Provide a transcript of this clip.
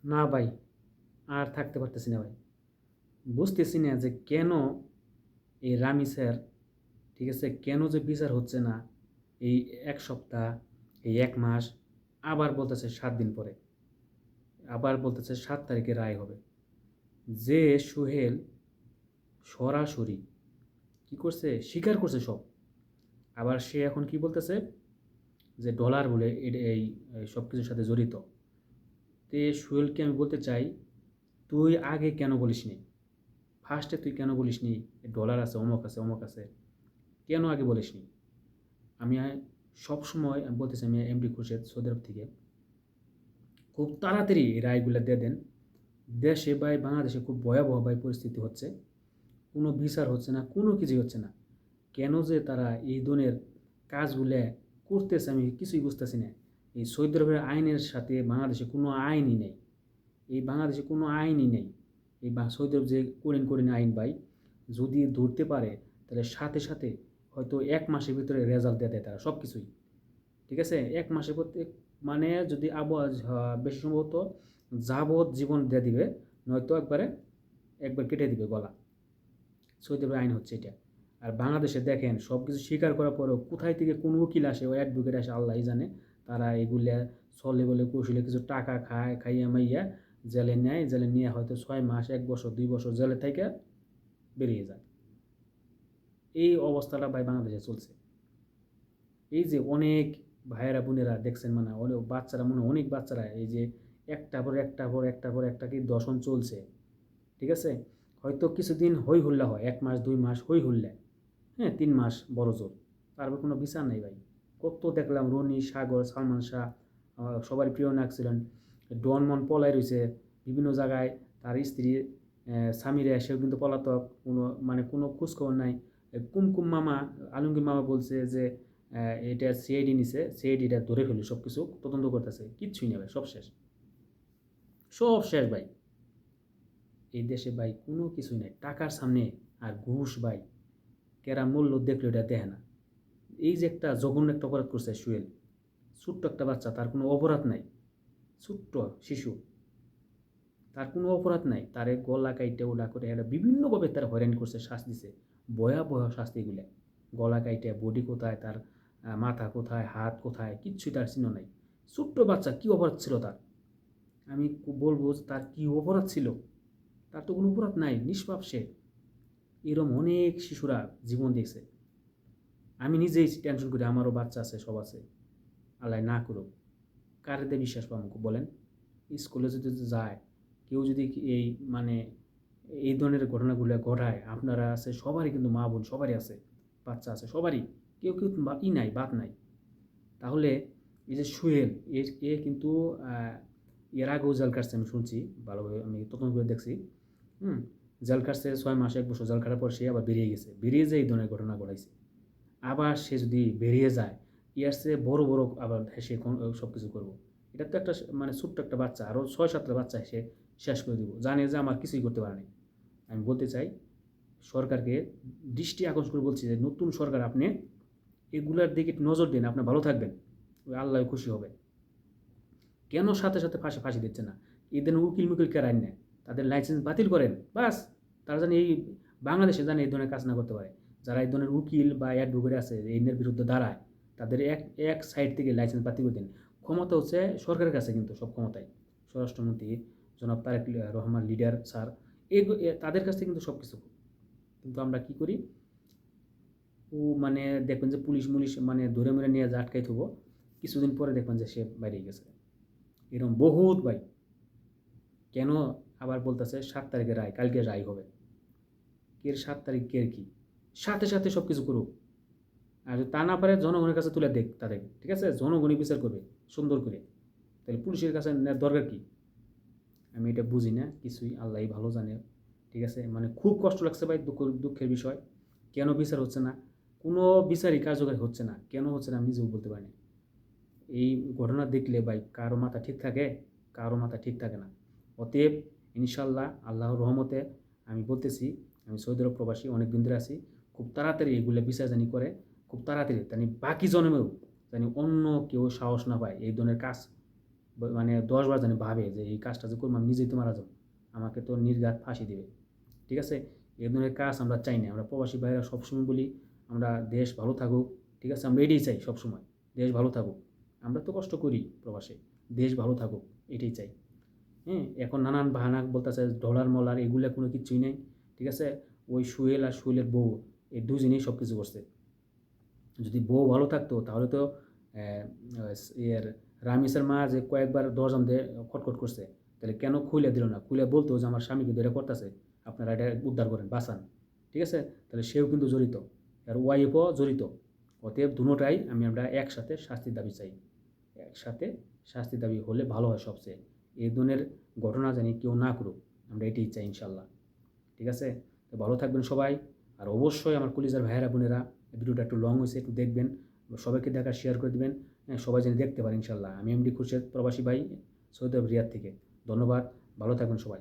না ভাই, আর থাকতে পারতেছি না ভাই। বুঝতেছি না যে কেন এই রামিসের, ঠিক আছে, কেন যে বিচার হচ্ছে না এই ১ সপ্তাহ, এই ১ মাস, আবার বলতেছে ৭ দিন পরে, আবার বলতেছে ৭ তারিখে রায় হবে। যে সোহেল সরাসরি কি করছে, স্বীকার করছে সব। আবার সে এখন কি বলতেছে যে ডলার বলে এই সব কিছুর সাথে জড়িত। তে সোহেলকে আমি বলতে চাই, তুই আগে কেন বলিসনি? ফার্স্টে তুই কেন বলিসনি ডলার আছে, অমুক আছে, অমুক আছে? কেন আগে বলিসনি? আমি সব সময় আমি বলতেছি, আমি এমডি খুরশেদ সৌদি আরব থেকে, খুব তাড়াতাড়ি এই রায়গুলো দিয়ে দেন। দেশে বা বাংলাদেশে খুব ভয়াবহ ভাই পরিস্থিতি হচ্ছে, কোনো বিচার হচ্ছে না, কোনো কিছুই হচ্ছে না। কেন যে তারা এই ধরনের কাজগুলো করতেছে আমি কিছুই বুঝতেছি না। এই সৌদি আরবের আইনের সাথে বাংলাদেশে কোনো আইনই নেই। এই বাংলাদেশে কোনো আইনই নেই। এই সৌদি আরব যে করিন করিন আইন ভাই, যদি ধরতে পারে তাহলে সাথে সাথে হয়তো ১ মাসের ভিতরে রেজাল্ট দিয়ে দেয় তারা সব কিছুই। ঠিক আছে, ১ মাসের প্রত্যেক, মানে যদি আবহাওয়া বেশি সম্ভবত যাবজ্জীবন দিয়ে দিবে, নয়তো একবার কেটে দিবে গলা। সৌদি আরবের আইন হচ্ছে এটা। আর বাংলাদেশে দেখেন সব কিছু স্বীকার করার পরেও কোথায় থেকে কোন উকিল আসে, ও অ্যাডভোকেট আসে, আল্লাহই জানে। তারা এগুলা ছলে বলে কৌশলে কিছু টাকা খায়, খাইয়া মাইয়া জেলে নেয়, জেলে নিয়ে হয়তো ৬ মাস, ১ বছর, ২ বছর জেলে থেকে বেরিয়ে যায়। এই অবস্থাটা ভাই বাংলাদেশে চলছে। এই যে অনেক ভাইয়েরা বোনেরা দেখছেন, মানে অনেক বাচ্চারা, মনে অনেক বাচ্চারা এই যে একটা কি দশন চলছে। ঠিক আছে, হয়তো কিছুদিন হই হুল্লা হয়, ১ মাস ২ মাস হই হুল্লা, হ্যাঁ, ৩ মাস বড় জোর, তারপর কোনো বিচার নাই ভাই। কত দেখলাম রনি, সাগর, সালমান শাহ, সবারই প্রিয় নায়ক ছিলেন, ডন মন পলাই রয়েছে বিভিন্ন জায়গায়। তার স্ত্রী সামিরা, সেও কিন্তু পলাতক, কোনো মানে কোনো খোঁজখবর নাই। কুমকুম মামা, আলমগীর মামা বলছে যে এটা সিআইডি নিছে, সিআইডিটা ধরে ফেলি, সব কিছু তদন্ত করতেছে, কিচ্ছুই নেই ভাই, সব শেষ, সব শেষ ভাই। এই দেশে ভাই কোনো কিছুই নাই টাকার সামনে। আর ঘুষ ভাই, কেরা মূল্য দেখলে এটা দেখে না। এই যে একটা জঘন্য একটা অপরাধ করছে সুয়েল, ছোট্ট একটা বাচ্চা, তার কোনো অপরাধ নাই, ছোট্ট শিশু, তার কোনো অপরাধ নাই, তারে গলা কাইটে ওলা করে এরা বিভিন্নভাবে তারা হয়রানি করছে, শাস্তি দিছে, ভয়াবহ শাস্তি এগুলো। গলা কাইটে, বডি কোথায় তার, মাথা কোথায়, হাত কোথায়, কিচ্ছুই তার চিহ্ন নাই। ছোট্ট বাচ্চা, কী অপরাধ ছিল তার? আমি বলবো তার কী অপরাধ ছিল? তার তো কোনো অপরাধ নাই, নিষ্পাপ সে। এরম অনেক শিশুরা জীবন দেখছে। আমি নিজেই টেনশন করি, আমারও বাচ্চা আছে, সব আছে, আল্লাহ না করুক। কারেতে বিশ্বাস পাবো বলেন? স্কুলে যদি যায় কেউ, যদি এই মানে এই ধরনের ঘটনাগুলো ঘটায়, আপনারা আছে সবারই, কিন্তু মা বোন সবারই আছে, বাচ্চা আছে সবারই, কেউ কেউ নাই, বাদ নাই। তাহলে এই যে সুহেল, এ কিন্তু এর আগেও জেল কাটছে, আমি শুনছি, ভালোভাবে আমি তদন্ত করে দেখছি। হুম, জেল কাটছে ৬ মাস, ১ বছর জেল কাটার পর সে আবার বেরিয়ে গেছে, বেরিয়ে যেয়ে এই ধরনের ঘটনা ঘটাইছে। আবার সে যদি বেরিয়ে যায়, ইয়ার চেয়ে বড় বড় আবার সে সব কিছু করবো। এটা তো একটা মানে ছোট্ট একটা বাচ্চা, আরও ৬-৭টা বাচ্চা সে শেষ করে দিব, জানে যে আমার কিছুই করতে পারেনি। আমি বলতে চাই সরকারকে দৃষ্টি আকর্ষণ করে বলছি যে নতুন সরকার, আপনি এগুলার দিকে নজর দিন, আপনি ভালো থাকবেন, ওই আল্লাহ খুশি হবে। কেন সাথে সাথে ফাঁসি ফাঁসি দিচ্ছে না? এদের উকিল মুকিল কেরাই নেয়, তাদের লাইসেন্স বাতিল করেন, বাস। তারা জানি এই বাংলাদেশে জানি এই ধরনের কাজ না করতে পারে। যারা এই ধরনের উকিল বা অ্যাডভোকেট আছে এদের বিরুদ্ধে দাঁড়ায়, তাদের এক এক সাইড থেকে লাইসেন্স বাতিল করে দিন। ক্ষমতা হচ্ছে সরকারের কাছে, কিন্তু সব ক্ষমতাই স্বরাষ্ট্রমন্ত্রী জনাব তারেক রহমান লিডার স্যার, তাদের কাছ থেকে কিন্তু সব কিছু। কিন্তু আমরা কি করি, ও মানে দেখবেন যে পুলিশ মুলিশ মানে ধরে মেরে নিয়ে যা আটকাই থবো, কিছুদিন পরে দেখবেন যে সে বাইরে গেছে। এরকম বহুত ভাই। কেন আবার বলতেছে ৭ তারিখে রায়, কালকে রায় হবে? কের ৭ তারিখ, কের কি? সাথে সাথে সব কিছু করুক। আর যদি তা না পারে জনগণের কাছে তুলে দেখ তাদের, ঠিক আছে, জনগণই বিচার করবে সুন্দর করে। তাহলে পুলিশের কাছে নেওয়ার দরকার কি? আমি এটা বুঝি না কিছুই, আল্লাহই ভালো জানে। ঠিক আছে, মানে খুব কষ্ট লাগছে ভাই, দুঃখের বিষয়। কেন বিচার হচ্ছে না? কোনো বিচারই কার্যকরী হচ্ছে না, কেন হচ্ছে না আমি নিজেও বলতে পারি না। এই ঘটনা দেখলে ভাই কারো মাথা ঠিক থাকে, কারো মাথা ঠিক থাকে না। অতএব ইনশাল্লাহ আল্লাহর রহমতে আমি বলতেছি, আমি সৌদি আরব প্রবাসী অনেক দিন ধরে আছি, খুব তাড়াতাড়ি এগুলো বিচার জানি করে, খুব তাড়াতাড়ি জানি বাকি জন্মেও জানি অন্য কেউ সাহস না পায় এই ধরনের কাজ মানে 10 বার জানি ভাবে যে এই কাজটা যে করবো আমি নিজেই তো মারা যাবো, আমাকে তো নির্ঘাত ফাঁসি দিবে। ঠিক আছে, এই ধরনের কাজ আমরা চাই না। আমরা প্রবাসী ভাইরা সবসময় বলি আমরা দেশ ভালো থাকুক। ঠিক আছে, আমরা এটাই চাই সবসময়, দেশ ভালো থাকুক। আমরা তো কষ্ট করি প্রবাসে, দেশ ভালো থাকুক এটাই চাই। হ্যাঁ, এখন নানান বাহানা বলতেছে ডলার মলার এগুলো কোনো কিছুই নেই। ঠিক আছে, ওই সুহেল আর সুহেলের বউ এই দুজনেই সব কিছু করছে। যদি বউ ভালো থাকতো তাহলে তো এর রামিসের মা যে কয়েকবার দরজাম দিয়ে খটখট করছে, তাহলে কেন খুলে দিল না? খুলে বলতো যে আমার স্বামী কিন্তু এটা করতেছে, আপনারা এটা উদ্ধার করেন, বাঁচান। ঠিক আছে, তাহলে সেও কিন্তু জড়িত, আর ওয়াইফও জড়িত। অতএব দুটোটাই আমরা একসাথে শাস্তির দাবি চাই। একসাথে শাস্তির দাবি হলে ভালো হয় সবচেয়ে। এই ধরনের ঘটনা জানি কেউ না করুক, আমরা এটাই চাই ইনশাল্লাহ। ঠিক আছে, তো ভালো থাকবেন সবাই। আর অবশ্যই আমার কলিজার ভাইয়েরা বোনেরা, ভিডিওটা একটু লং হয়েছে, একটু দেখবেন, সবাইকে দেখার শেয়ার করে দেবেন। সবাই যেন দেখতে পারে ইনশাল্লাহ। আমি এমডি খুরশেদ, প্রবাসী ভাই, সৌদি আরব রিয়াদ থেকে। ধন্যবাদ, ভালো থাকবেন সবাই।